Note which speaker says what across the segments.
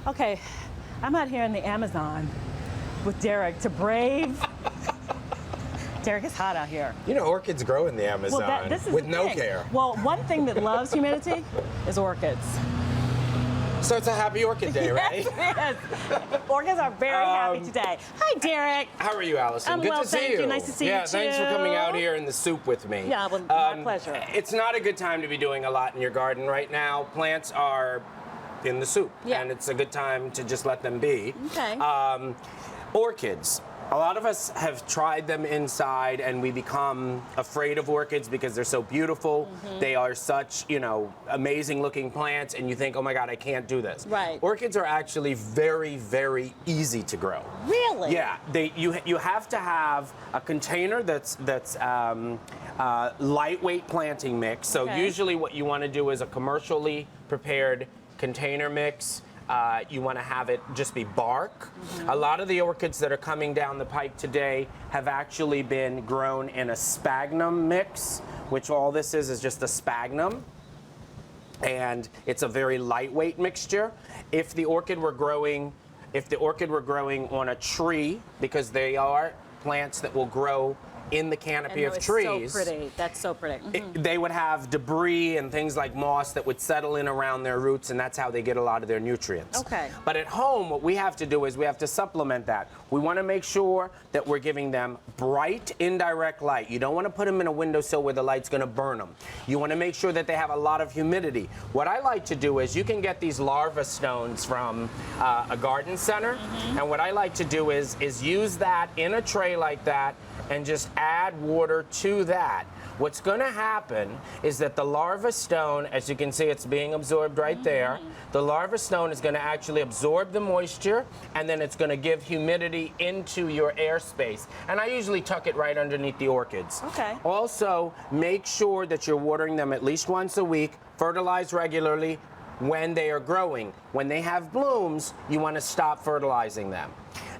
Speaker 1: Okay, I'm out here in the Amazon with Derek to brave. Derek, it's hot out here.
Speaker 2: You know, orchids grow in the Amazon with no care.
Speaker 1: Well, one thing that loves humidity is orchids.
Speaker 2: So it's a happy orchid day, right?
Speaker 1: Yes, it is. Orchids are very happy today. Hi, Derek.
Speaker 2: How are you, Allison?
Speaker 1: I'm
Speaker 2: Good
Speaker 1: well,
Speaker 2: to see
Speaker 1: thank you. Nice to see you,
Speaker 2: Yeah, thanks for coming out here in the soup with me.
Speaker 1: Yeah, well, my pleasure.
Speaker 2: It's not a good time to be doing a lot in your garden right now. Plants are in the soup, and it's a good time to just let them be.
Speaker 1: Okay.
Speaker 2: Orchids. A lot of us have tried them inside and we become afraid of orchids because they're so beautiful. They are such, you know, amazing looking plants and you think, oh my God, I can't do this.
Speaker 1: Right.
Speaker 2: Orchids are actually very, very easy to grow.
Speaker 1: Really?
Speaker 2: Yeah, you have to have a container that's lightweight planting mix. So usually what you want to do is a commercially prepared container mix. You want to have it just be bark. A lot of the orchids that are coming down the pike today have actually been grown in a sphagnum mix, which all this is just a sphagnum. And it's a very lightweight mixture. If the orchid were growing on a tree, because they are plants that will grow in the canopy of trees.
Speaker 1: So pretty. That's so pretty.
Speaker 2: They would have debris and things like moss that would settle in around their roots, and that's how they get a lot of their nutrients.
Speaker 1: Okay.
Speaker 2: But at home, what we have to do is we have to supplement that. We want to make sure that we're giving them bright, indirect light. You don't want to put them in a windowsill where the light's going to burn them. You want to make sure that they have a lot of humidity. What I like to do is you can get these larva stones from a garden center, and what I like to do is use that in a tray like that and just add water to that. What's going to happen is that the larva stone, as you can see, it's being absorbed right there. The larva stone is going to actually absorb the moisture, and then it's going to give humidity into your airspace. And I usually tuck it right underneath the orchids.
Speaker 1: Okay.
Speaker 2: Also, make sure that you're watering them at least once a week, fertilize regularly when they are growing. When they have blooms, you want to stop fertilizing them.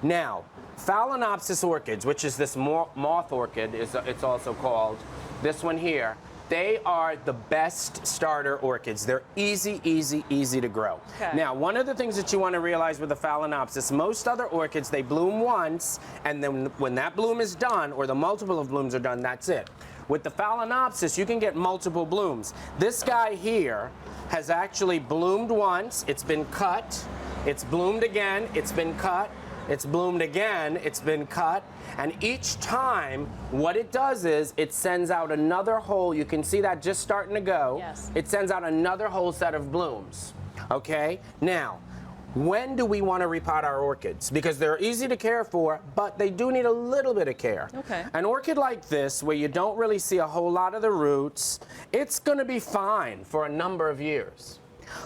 Speaker 2: Now, Phalaenopsis orchids, which is this moth orchid, it's also called, this one here, they are the best starter orchids. They're easy, easy, easy to grow.
Speaker 1: Okay.
Speaker 2: Now, one of the things that you want to realize with the Phalaenopsis, most other orchids, they bloom once, and then when that bloom is done, or the multiple of blooms are done, that's it. With the Phalaenopsis, you can get multiple blooms. This guy here has actually bloomed once, it's been cut, it's bloomed again, it's been cut, it's bloomed again, it's been cut, and each time what it does is it sends out another whole, you can see that just starting to go.
Speaker 1: Yes.
Speaker 2: It sends out another whole set of blooms, okay? Now, when do we want to repot our orchids? Because they're easy to care for, but they do need a little bit of care.
Speaker 1: Okay.
Speaker 2: An orchid like this, where you don't really see a whole lot of the roots, it's going to be fine for a number of years.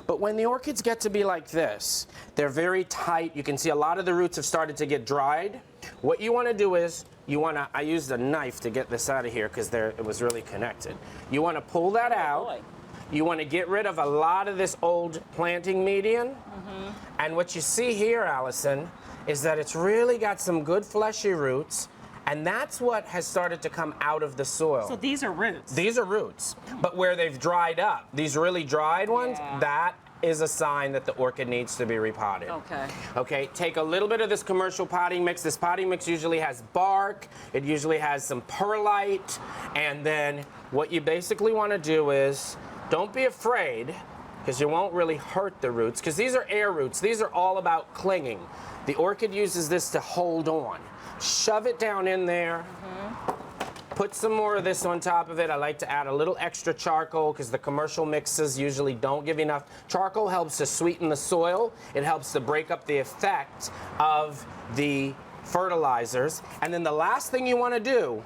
Speaker 2: But when the orchids get to be like this, they're very tight. You can see a lot of the roots have started to get dried. What you want to do is, I used a knife to get this out of here because it was really connected. You want to pull that out.
Speaker 1: Boy.
Speaker 2: You want to get rid of a lot of this old planting medium. And what you see here, Allison, is that it's really got some good fleshy roots. And that's what has started to come out of the soil.
Speaker 1: So these are roots.
Speaker 2: These are roots. But where they've dried up, these really dried ones, that is a sign that the orchid needs to be repotted.
Speaker 1: Okay.
Speaker 2: Okay, take a little bit of this commercial potting mix. This potting mix usually has bark, it usually has some perlite, and then what you basically want to do is, don't be afraid, because you won't really hurt the roots, because these are air roots. These are all about clinging. The orchid uses this to hold on. Shove it down in there. Put some more of this on top of it. I like to add a little extra charcoal because the commercial mixes usually don't give you enough. Charcoal helps to sweeten the soil. It helps to break up the effect of the fertilizers. And then the last thing you want to do,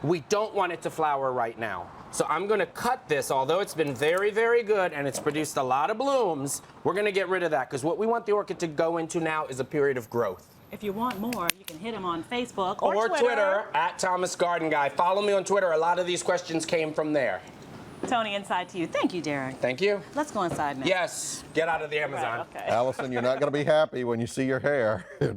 Speaker 2: we don't want it to flower right now. So I'm going to cut this, although it's been very, very good and it's produced a lot of blooms, we're going to get rid of that because what we want the orchid to go into now is a period of growth.
Speaker 1: If you want more, you can hit him on Facebook
Speaker 2: or Twitter at Thomas Garden Guy. Follow me on Twitter. A lot of these questions came from there.
Speaker 1: Tony, inside to you. Thank you, Derek.
Speaker 2: Thank you.
Speaker 1: Let's go inside now.
Speaker 2: Yes, get out of the Amazon.
Speaker 1: Right, okay.
Speaker 3: Allison, you're not going to be happy when you see your hair.